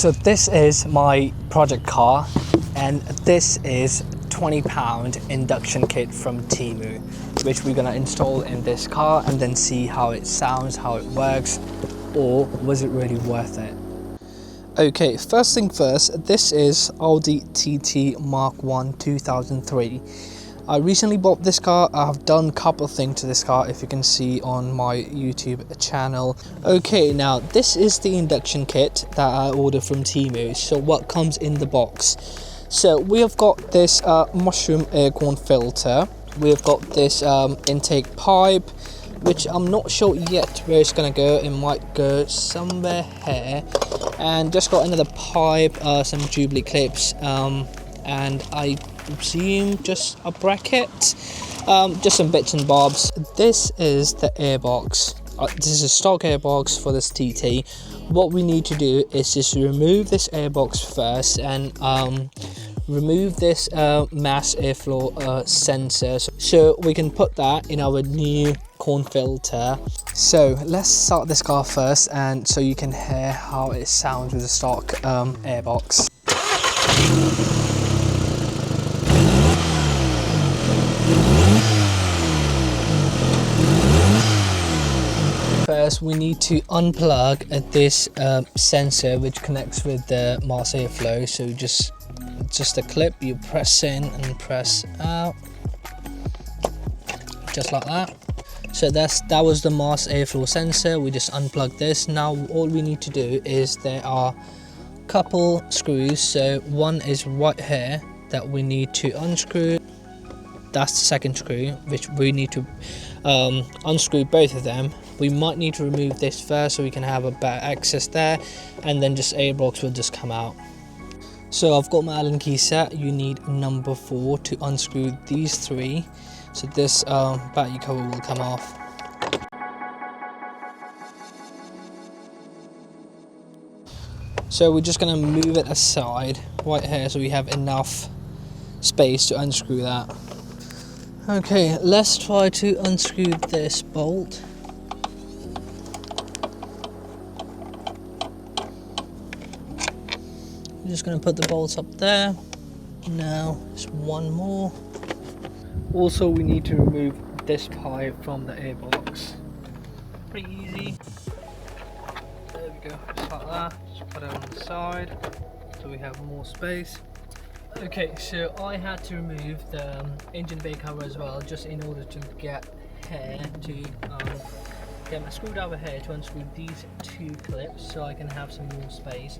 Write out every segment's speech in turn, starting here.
So this is my project car, and this is £20 induction kit from TEMU, which we're gonna install in this car and then see how it sounds, how it works, or was it really worth it? Okay, first thing first, this is Audi TT Mark 1 2003. I recently bought this car. I've done a couple of things to this car, if you can see on my YouTube channel. Okay, now this is the induction kit that I ordered from TEMU. So what comes in the box? So we have got this mushroom aircon filter. We have got this intake pipe, which I'm not sure yet where it's gonna go. It might go somewhere here. And just got another pipe, some Jubilee clips, and I presume just a bracket, just some bits and bobs. This is the airbox. This is a stock airbox for this TT. What we need to do is just remove this airbox first and remove this mass airflow sensor, so we can put that in our new corn filter. So let's start this car first, and so you can hear how it sounds with the stock airbox. First, we need to unplug this sensor which connects with the mass airflow. So just a clip, you press in and press out, just like that. So that was the mass airflow sensor. We just unplugged this. Now all we need to do is, there are a couple screws. So one is right here that we need to unscrew. That's the second screw, which we need to unscrew both of them. We might need to remove this first so we can have a better access there, and then just airbox will just come out. So I've got my Allen key set. You need number 4 to unscrew these 3. So this battery cover will come off. So we're just going to move it aside right here so we have enough space to unscrew that. Okay, let's try to unscrew this bolt. I'm just going to put the bolts up there. Now it's one more. Also, we need to remove this pipe from the airbox. Pretty easy. There we go, just like that. Just put it on the side so we have more space. Okay, so I had to remove the engine bay cover as well, just in order to get here to get my screwdriver here to unscrew these 2 clips so I can have some more space.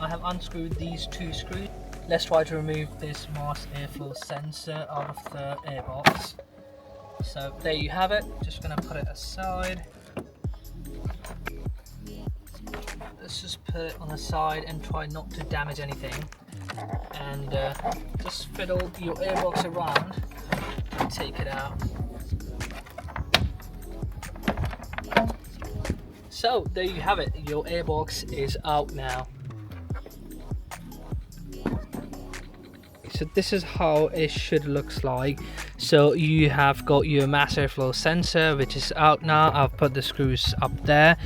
I have unscrewed these 2 screws. Let's try to remove this mass airflow sensor out of the airbox. So there you have it. Just gonna put it aside. Let's just put it on the side and try not to damage anything. And just fiddle your airbox around and take it out. So there you have it. Your airbox is out now. So this is how it should look like. So you have got your mass airflow sensor, which is out now. I've put the screws up there,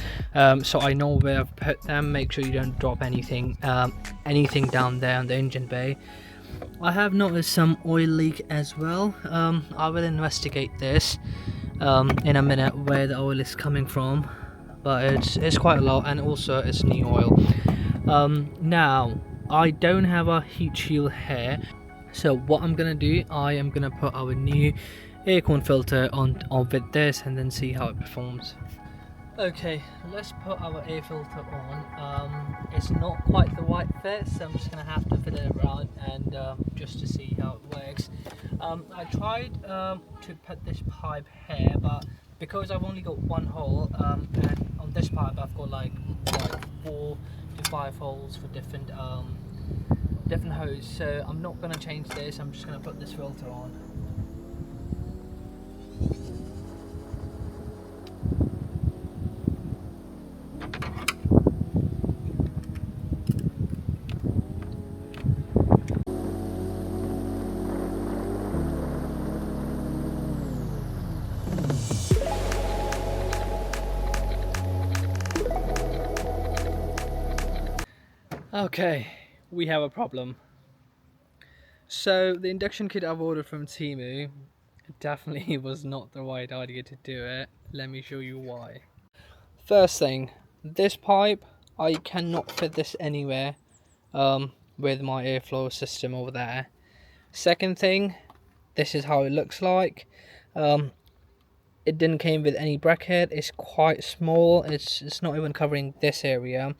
so I know where I've put them. Make sure you don't drop anything down there on the engine bay. I have noticed some oil leak as well. I will investigate this in a minute, where the oil is coming from, but it's quite a lot, and also it's new oil. Now I don't have a heat shield here, so what I'm gonna do, I am gonna put our new aircon filter on with this and then see how it performs. Okay, let's put our air filter on. It's not quite the right fit, so I'm just gonna have to fit it around and just to see how it works. I tried to put this pipe here, but because I've only got one hole, and on this pipe I've got like 4 to 5 holes for different hose, so I'm not going to change this. I'm just going to put this filter on. Okay, we have a problem. So the induction kit I've ordered from TEMU definitely was not the right idea to do it. Let me show you why. First thing, this pipe, I cannot fit this anywhere with my airflow system over there. Second thing, this is how it looks like. It didn't came with any bracket. It's quite small. It's not even covering this area.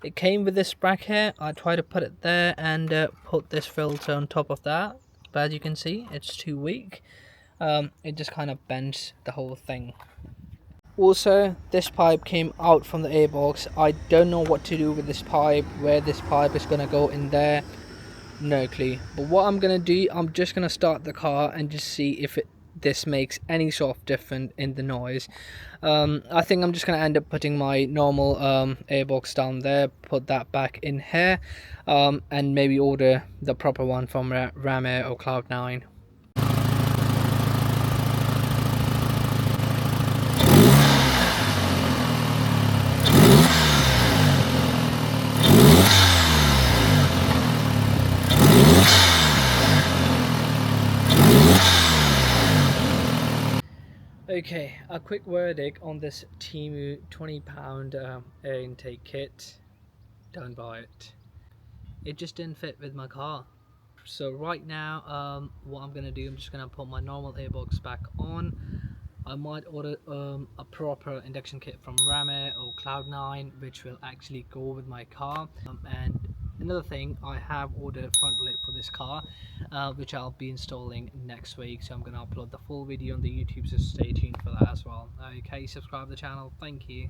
It came with this bracket. I tried to put it there and put this filter on top of that, but as you can see, it's too weak. It just kind of bends the whole thing. Also, this pipe came out from the airbox. I don't know what to do with this pipe, where this pipe is gonna go in there. No clue. But what I'm gonna do, I'm just gonna start the car and just see if this makes any sort of difference in the noise. I think I'm just gonna end up putting my normal airbox down there, put that back in here, and maybe order the proper one from Ram Air or Cloud9. Okay, a quick verdict on this TEMU £20 air intake kit. Don't buy it. It just didn't fit with my car. So right now, what I'm gonna do, I'm just gonna put my normal airbox back on. I might order a proper induction kit from Ram Air or Cloud9, which will actually go with my car. And another thing, I have ordered a front lip for this car, which I'll be installing next week. So I'm gonna upload the full video on the YouTube, so stay tuned for that as well. Okay, subscribe to the channel. Thank you.